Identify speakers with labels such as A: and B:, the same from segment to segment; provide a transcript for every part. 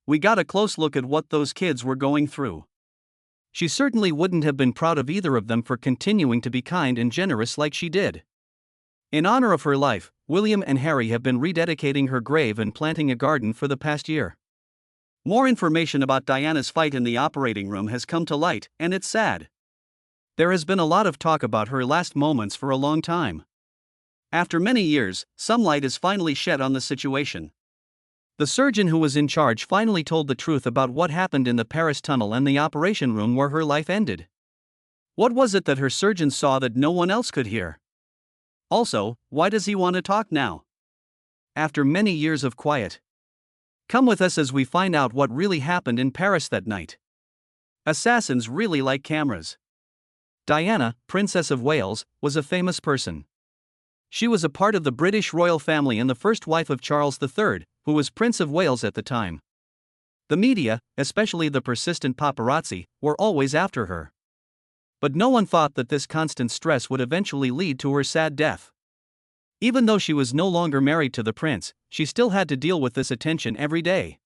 A: we got a close look at what those kids were going through. She certainly wouldn't have been proud of either of them for continuing to be kind and generous like she did. In honor of her life, William and Harry have been rededicating her grave and planting a garden for the past year. More information about Diana's fight in the operating room has come to light, and it's sad. There has been a lot of talk about her last moments for a long time. After many years, some light is finally shed on the situation. The surgeon who was in charge finally told the truth about what happened in the Paris tunnel and the operation room where her life ended. What was it that her surgeon saw that no one else could hear? Also, why does he want to talk now? After many years of quiet. Come with us as we find out what really happened in Paris that night. Assassins really like cameras. Diana, Princess of Wales, was a famous person. She was a part of the British royal family and the first wife of Charles III, who was Prince of Wales at the time. The media, especially the persistent paparazzi, were always after her. But no one thought that this constant stress would eventually lead to her sad death. Even though she was no longer married to the prince, she still had to deal with this attention every day.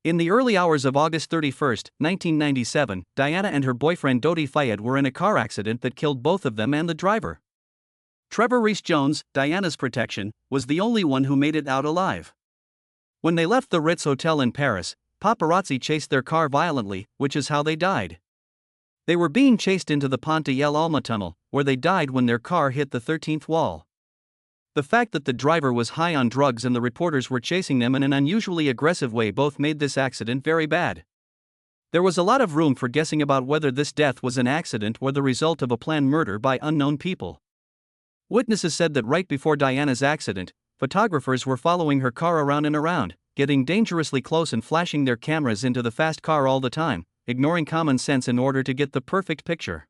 A: In the early hours of August 31, 1997, Diana and her boyfriend Dodi Fayed were in a car accident that killed both of them and the driver. Trevor Rees-Jones, Diana's protection, was the only one who made it out alive. When they left the Ritz Hotel in Paris, paparazzi chased their car violently, which is how they died. They were being chased into the Pont de l'Alma tunnel, where they died when their car hit the 13th wall. The fact that the driver was high on drugs and the reporters were chasing them in an unusually aggressive way both made this accident very bad. There was a lot of room for guessing about whether this death was an accident or the result of a planned murder by unknown people. Witnesses said that right before Diana's accident, photographers were following her car around and around, getting dangerously close and flashing their cameras into the fast car all the time, ignoring common sense in order to get the perfect picture.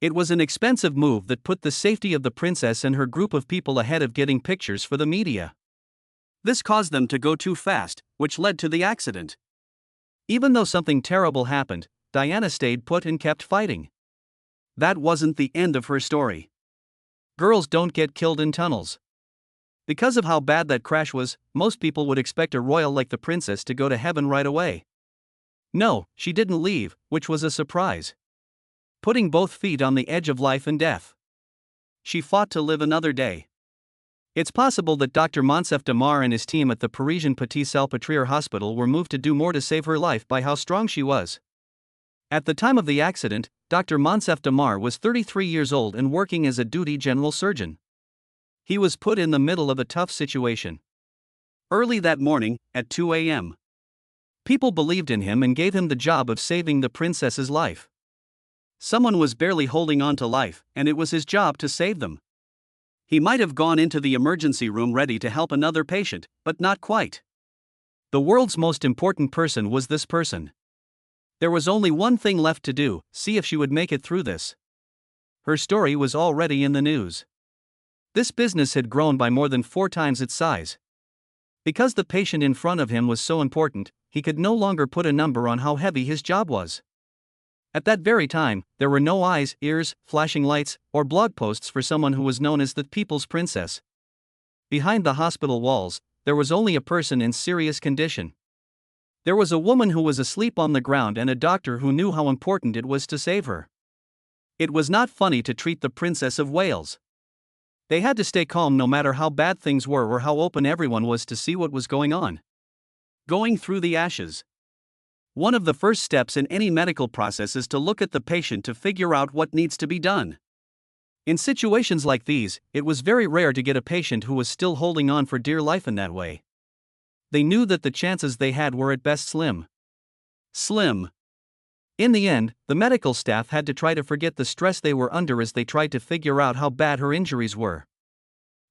A: It was an expensive move that put the safety of the princess and her group of people ahead of getting pictures for the media. This caused them to go too fast, which led to the accident. Even though something terrible happened, Diana stayed put and kept fighting. That wasn't the end of her story. Girls don't get killed in tunnels. Because of how bad that crash was, most people would expect a royal like the princess to go to heaven right away. No, she didn't leave, which was a surprise. Putting both feet on the edge of life and death. She fought to live another day. It's possible that Dr. Monsef Damar and his team at the Parisian Petit Salpêtrière Hospital were moved to do more to save her life by how strong she was. At the time of the accident, Dr. Monsef Damar was 33 years old and working as a duty general surgeon. He was put in the middle of a tough situation. Early that morning, at 2 a.m., people believed in him and gave him the job of saving the princess's life. Someone was barely holding on to life, and it was his job to save them. He might have gone into the emergency room ready to help another patient, but not quite. The world's most important person was this person. There was only one thing left to do: see if she would make it through this. Her story was already in the news. This business had grown by more than 4 times its size. Because the patient in front of him was so important, he could no longer put a number on how heavy his job was. At that very time, there were no eyes, ears, flashing lights, or blog posts for someone who was known as the People's Princess. Behind the hospital walls, there was only a person in serious condition. There was a woman who was asleep on the ground and a doctor who knew how important it was to save her. It was not funny to treat the Princess of Wales. They had to stay calm no matter how bad things were or how open everyone was to see what was going on. Going through the ashes. One of the first steps in any medical process is to look at the patient to figure out what needs to be done. In situations like these, it was very rare to get a patient who was still holding on for dear life in that way. They knew that the chances they had were at best slim. Slim. In the end, the medical staff had to try to forget the stress they were under as they tried to figure out how bad her injuries were.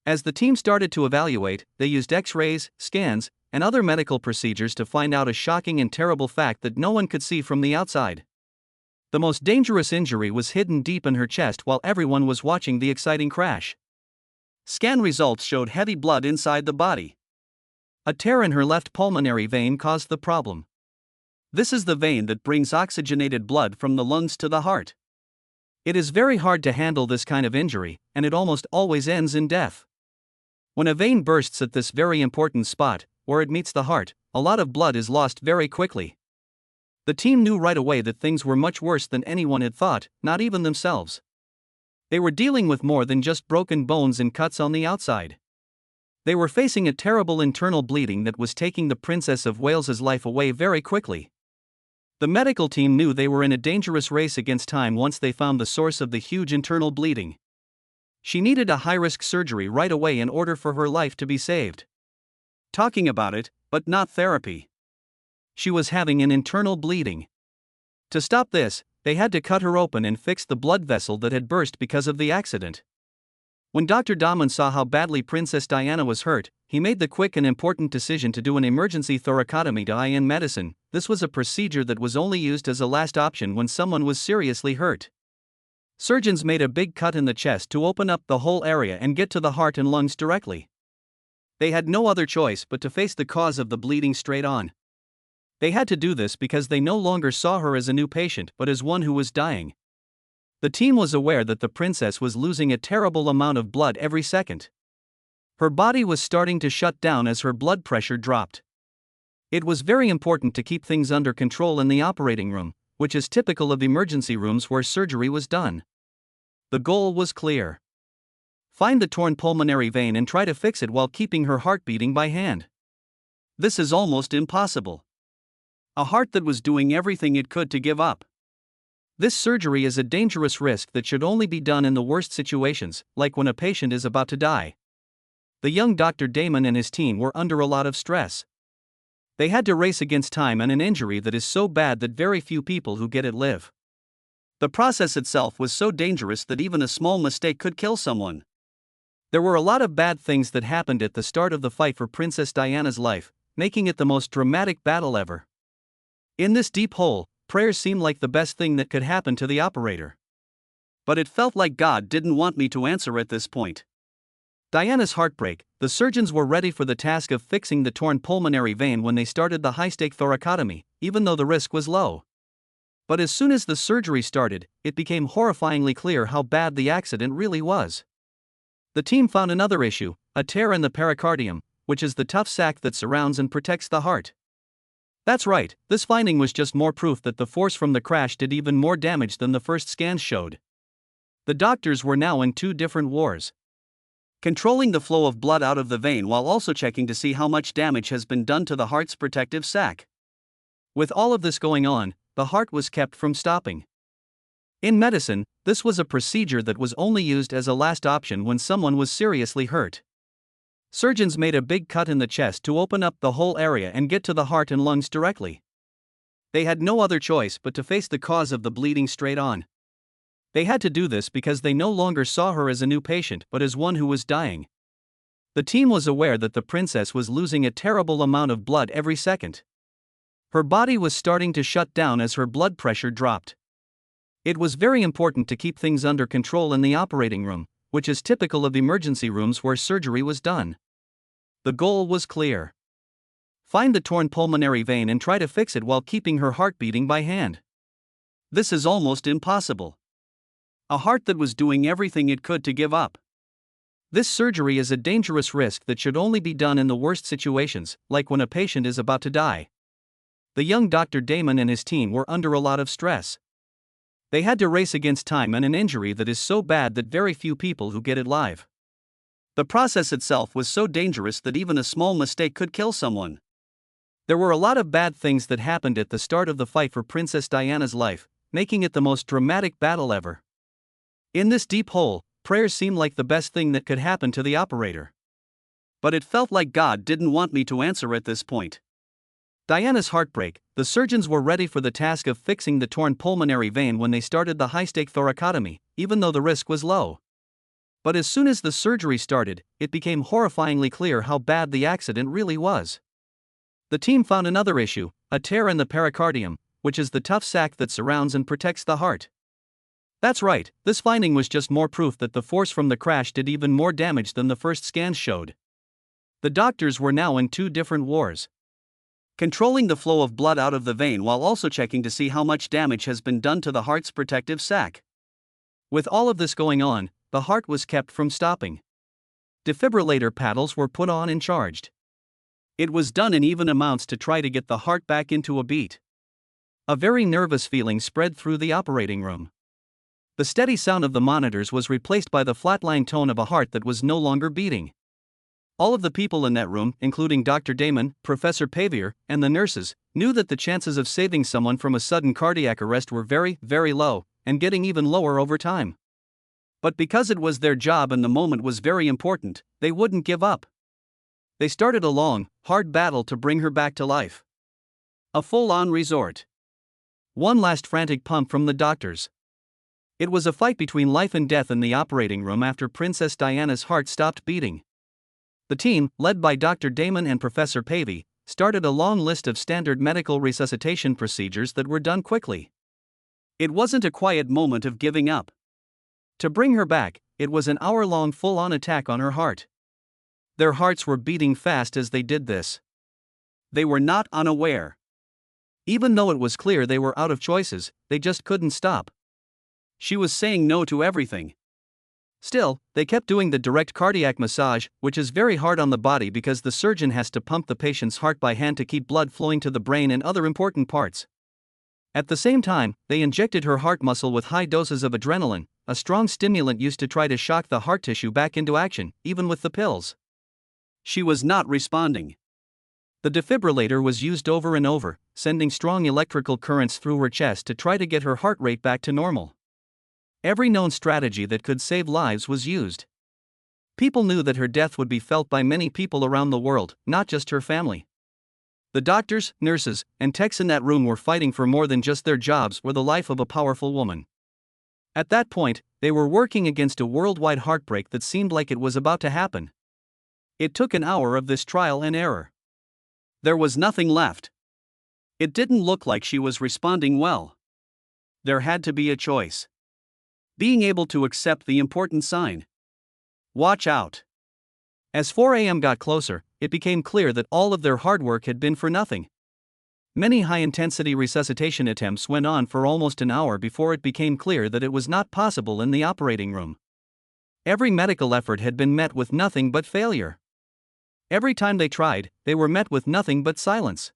A: As the team started to evaluate, they used X-rays, scans, and other medical procedures to find out a shocking and terrible fact that no one could see from the outside. The most dangerous injury was hidden deep in her chest while everyone was watching the exciting crash. Scan results showed heavy blood inside the body. A tear in her left pulmonary vein caused the problem. This is the vein that brings oxygenated blood from the lungs to the heart. It is very hard to handle this kind of injury, and it almost always ends in death. When a vein bursts at this very important spot, where it meets the heart, a lot of blood is lost very quickly. The team knew right away that things were much worse than anyone had thought, not even themselves. They were dealing with more than just broken bones and cuts on the outside. They were facing a terrible internal bleeding that was taking the Princess of Wales's life away very quickly. The medical team knew they were in a dangerous race against time once they found the source of the huge internal bleeding. She needed a high-risk surgery right away in order for her life to be saved. Talking about it, but not therapy. She was having an internal bleeding. To stop this, they had to cut her open and fix the blood vessel that had burst because of the accident. When Dr. Dahman saw how badly Princess Diana was hurt, he made the quick and important decision to do an emergency thoracotomy in medicine. This was a procedure that was only used as a last option when someone was seriously hurt. Surgeons made a big cut in the chest to open up the whole area and get to the heart and lungs directly. They had no other choice but to face the cause of the bleeding straight on. They had to do this because they no longer saw her as a new patient but as one who was dying. The team was aware that the princess was losing a terrible amount of blood every second. Her body was starting to shut down as her blood pressure dropped. It was very important to keep things under control in the operating room, which is typical of emergency rooms where surgery was done. The goal was clear. Find the torn pulmonary vein and try to fix it while keeping her heart beating by hand. This is almost impossible. A heart that was doing everything it could to give up. This surgery is a dangerous risk that should only be done in the worst situations, like when a patient is about to die. The young Dr. Dahman and his team were under a lot of stress. They had to race against time and an injury that is so bad that very few people who get it live. The process itself was so dangerous that even a small mistake could kill someone. There were a lot of bad things that happened at the start of the fight for Princess Diana's life, making it the most dramatic battle ever. In this deep hole, prayers seemed like the best thing that could happen to the operator. But it felt like God didn't want me to answer at this point. Diana's heartbreak. The surgeons were ready for the task of fixing the torn pulmonary vein when they started the high-stake thoracotomy, even though the risk was low. But as soon as the surgery started, it became horrifyingly clear how bad the accident really was. The team found another issue, a tear in the pericardium, which is the tough sac that surrounds and protects the heart. That's right, this finding was just more proof that the force from the crash did even more damage than the first scans showed. The doctors were now in two different wars. Controlling the flow of blood out of the vein while also checking to see how much damage has been done to the heart's protective sac. With all of this going on, the heart was kept from stopping. In medicine, this was a procedure that was only used as a last option when someone was seriously hurt. Surgeons made a big cut in the chest to open up the whole area and get to the heart and lungs directly. They had no other choice but to face the cause of the bleeding straight on. They had to do this because they no longer saw her as a new patient but as one who was dying. The team was aware that the princess was losing a terrible amount of blood every second. Her body was starting to shut down as her blood pressure dropped. It was very important to keep things under control in the operating room, which is typical of emergency rooms where surgery was done. The goal was clear. Find the torn pulmonary vein and try to fix it while keeping her heart beating by hand. This is almost impossible. A heart that was doing everything it could to give up. This surgery is a dangerous risk that should only be done in the worst situations, like when a patient is about to die. The young Dr. Dahman and his team were under a lot of stress. They had to race against time and an injury that is so bad that very few people who get it live. The process itself was so dangerous that even a small mistake could kill someone. There were a lot of bad things that happened at the start of the fight for Princess Diana's life, making it the most dramatic battle ever. In this deep hole, prayers seemed like the best thing that could happen to the operator. But it felt like God didn't want me to answer at this point. Diana's heartbreak. The surgeons were ready for the task of fixing the torn pulmonary vein when they started the high-stake thoracotomy, even though the risk was low. But as soon as the surgery started, it became horrifyingly clear how bad the accident really was. The team found another issue, a tear in the pericardium, which is the tough sac that surrounds and protects the heart. That's right, this finding was just more proof that the force from the crash did even more damage than the first scans showed. The doctors were now in two different wars. Controlling the flow of blood out of the vein while also checking to see how much damage has been done to the heart's protective sac. With all of this going on, the heart was kept from stopping. Defibrillator paddles were put on and charged. It was done in even amounts to try to get the heart back into a beat. A very nervous feeling spread through the operating room. The steady sound of the monitors was replaced by the flatline tone of a heart that was no longer beating. All of the people in that room, including Dr. Damon, Professor Pavier, and the nurses, knew that the chances of saving someone from a sudden cardiac arrest were very, very low, and getting even lower over time. But because it was their job and the moment was very important, they wouldn't give up. They started a long, hard battle to bring her back to life. A full-on resort. One last frantic pump from the doctors. It was a fight between life and death in the operating room after Princess Diana's heart stopped beating. The team, led by Dr. Damon and Professor Pavey, started a long list of standard medical resuscitation procedures that were done quickly. It wasn't a quiet moment of giving up. To bring her back, it was an hour-long full-on attack on her heart. Their hearts were beating fast as they did this. They were not unaware. Even though it was clear they were out of choices, they just couldn't stop. She was saying no to everything. Still, they kept doing the direct cardiac massage, which is very hard on the body because the surgeon has to pump the patient's heart by hand to keep blood flowing to the brain and other important parts. At the same time, they injected her heart muscle with high doses of adrenaline, a strong stimulant used to try to shock the heart tissue back into action, even with the pills. She was not responding. The defibrillator was used over and over, sending strong electrical currents through her chest to try to get her heart rate back to normal. Every known strategy that could save lives was used. People knew that her death would be felt by many people around the world, not just her family. The doctors, nurses, and techs in that room were fighting for more than just their jobs or the life of a powerful woman. At that point, they were working against a worldwide heartbreak that seemed like it was about to happen. It took an hour of this trial and error. There was nothing left. It didn't look like she was responding well. There had to be a choice. Being able to accept the important sign. Watch out. As 4 a.m. got closer, it became clear that all of their hard work had been for nothing. Many high-intensity resuscitation attempts went on for almost an hour before it became clear that it was not possible in the operating room. Every medical effort had been met with nothing but failure. Every time they tried, they were met with nothing but silence.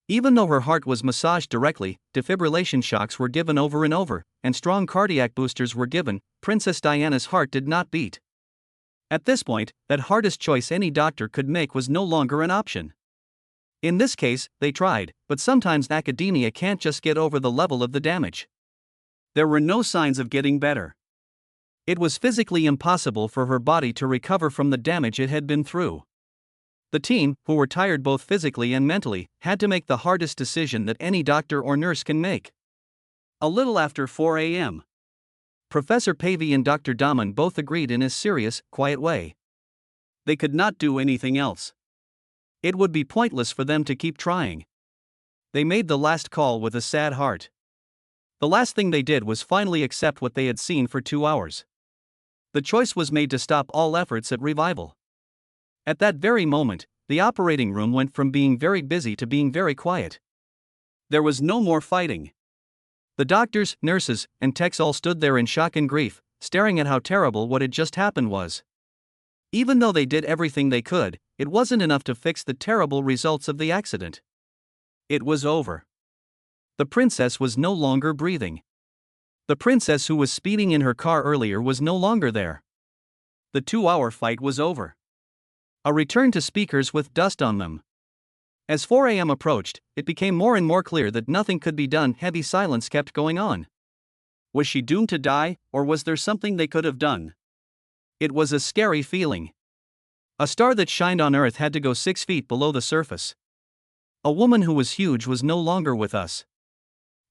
A: Even though her heart was massaged directly, defibrillation shocks were given over and over, and strong cardiac boosters were given, Princess Diana's heart did not beat. At this point, that hardest choice any doctor could make was no longer an option. In this case, they tried, but sometimes academia can't just get over the level of the damage. There were no signs of getting better. It was physically impossible for her body to recover from the damage it had been through. The team, who were tired both physically and mentally, had to make the hardest decision that any doctor or nurse can make. A little after 4 a.m. Professor Pavey and Dr. Damon both agreed in a serious, quiet way. They could not do anything else. It would be pointless for them to keep trying. They made the last call with a sad heart. The last thing they did was finally accept what they had seen for 2 hours. The choice was made to stop all efforts at revival. At that very moment, the operating room went from being very busy to being very quiet. There was no more fighting. The doctors, nurses, and techs all stood there in shock and grief, staring at how terrible what had just happened was. Even though they did everything they could, it wasn't enough to fix the terrible results of the accident. It was over. The princess was no longer breathing. The princess who was speeding in her car earlier was no longer there. The 2-hour fight was over. A return to speakers with dust on them. As 4 a.m. approached, it became more and more clear that nothing could be done. Heavy silence kept going on. Was she doomed to die, or was there something they could have done? It was a scary feeling. A star that shined on Earth had to go 6 feet below the surface. A woman who was huge was no longer with us.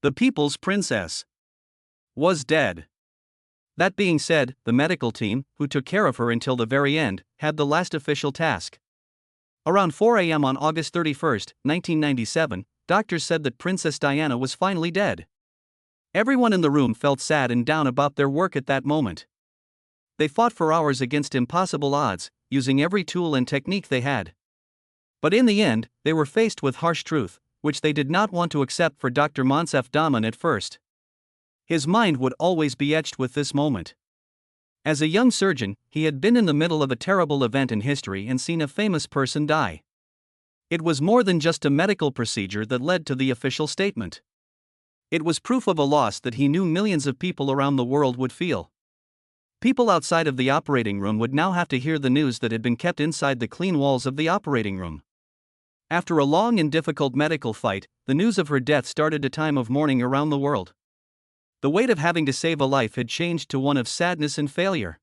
A: The people's princess was dead. That being said, the medical team, who took care of her until the very end, had the last official task. Around 4 a.m. on August 31, 1997, doctors said that Princess Diana was finally dead. Everyone in the room felt sad and down about their work at that moment. They fought for hours against impossible odds, using every tool and technique they had. But in the end, they were faced with harsh truth, which they did not want to accept for Dr. Monsef Daman at first. His mind would always be etched with this moment. As a young surgeon, he had been in the middle of a terrible event in history and seen a famous person die. It was more than just a medical procedure that led to the official statement. It was proof of a loss that he knew millions of people around the world would feel. People outside of the operating room would now have to hear the news that had been kept inside the clean walls of the operating room. After a long and difficult medical fight, the news of her death started a time of mourning around the world. The weight of having to save a life had changed to one of sadness and failure.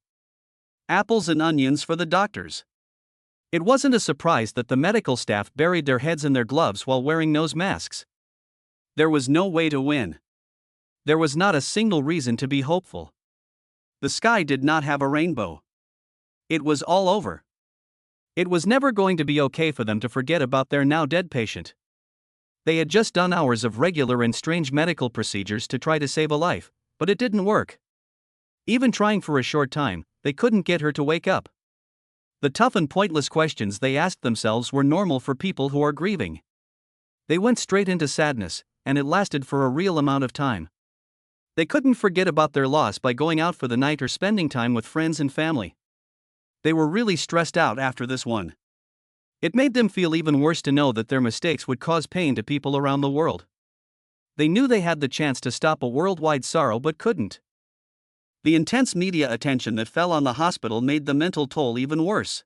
A: Apples and onions for the doctors. It wasn't a surprise that the medical staff buried their heads in their gloves while wearing nose masks. There was no way to win. There was not a single reason to be hopeful. The sky did not have a rainbow. It was all over. It was never going to be okay for them to forget about their now dead patient. They had just done hours of regular and strange medical procedures to try to save a life, but it didn't work. Even trying for a short time, they couldn't get her to wake up. The tough and pointless questions they asked themselves were normal for people who are grieving. They went straight into sadness, and it lasted for a real amount of time. They couldn't forget about their loss by going out for the night or spending time with friends and family. They were really stressed out after this one. It made them feel even worse to know that their mistakes would cause pain to people around the world. They knew they had the chance to stop a worldwide sorrow but couldn't. The intense media attention that fell on the hospital made the mental toll even worse.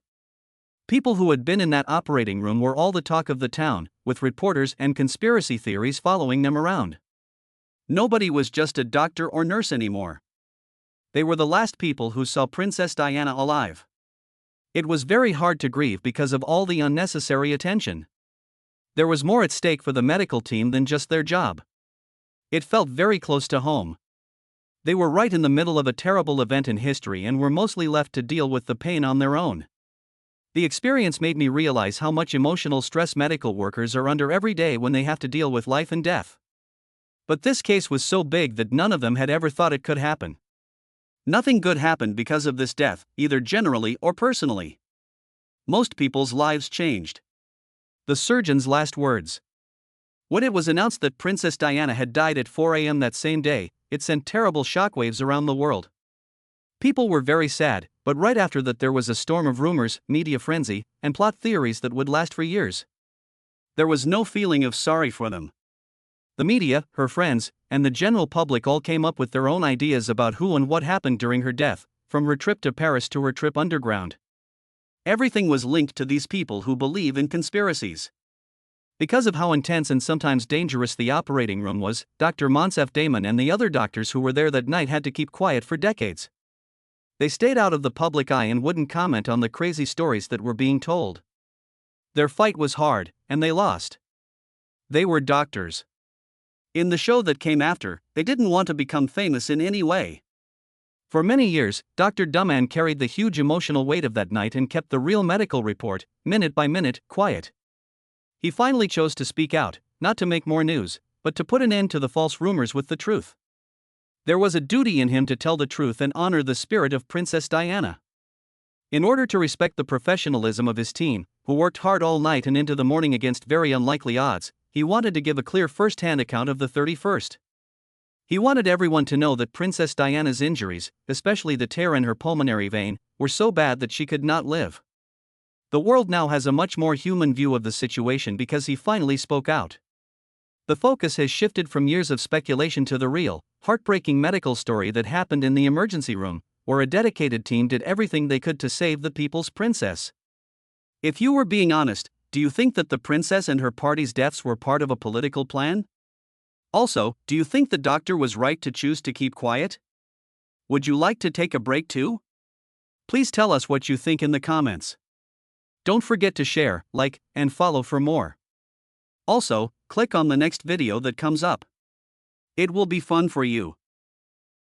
A: People who had been in that operating room were all the talk of the town, with reporters and conspiracy theories following them around. Nobody was just a doctor or nurse anymore. They were the last people who saw Princess Diana alive. It was very hard to grieve because of all the unnecessary attention. There was more at stake for the medical team than just their job. It felt very close to home. They were right in the middle of a terrible event in history and were mostly left to deal with the pain on their own. The experience made me realize how much emotional stress medical workers are under every day when they have to deal with life and death. But this case was so big that none of them had ever thought it could happen. Nothing good happened because of this death, either generally or personally. Most people's lives changed. The surgeon's last words. When it was announced that Princess Diana had died at 4 a.m. that same day, it sent terrible shockwaves around the world. People were very sad, but right after that there was a storm of rumors, media frenzy, and plot theories that would last for years. There was no feeling of sorry for them. The media, her friends, and the general public all came up with their own ideas about who and what happened during her death, from her trip to Paris to her trip underground. Everything was linked to these people who believe in conspiracies. Because of how intense and sometimes dangerous the operating room was, Dr. Monsef Damon and the other doctors who were there that night had to keep quiet for decades. They stayed out of the public eye and wouldn't comment on the crazy stories that were being told. Their fight was hard, and they lost. They were doctors. In the show that came after, they didn't want to become famous in any way. For many years, Dr. Duman carried the huge emotional weight of that night and kept the real medical report, minute by minute, quiet. He finally chose to speak out, not to make more news, but to put an end to the false rumors with the truth. There was a duty in him to tell the truth and honor the spirit of Princess Diana. In order to respect the professionalism of his team, who worked hard all night and into the morning against very unlikely odds, he wanted to give a clear first-hand account of the 31st. He wanted everyone to know that Princess Diana's injuries, especially the tear in her pulmonary vein, were so bad that she could not live. The world now has a much more human view of the situation because he finally spoke out. The focus has shifted from years of speculation to the real, heartbreaking medical story that happened in the emergency room, where a dedicated team did everything they could to save the people's princess. If you were being honest, do you think that the princess and her party's deaths were part of a political plan? Also, do you think the doctor was right to choose to keep quiet? Would you like to take a break too? Please tell us what you think in the comments. Don't forget to share, like, and follow for more. Also, click on the next video that comes up. It will be fun for you.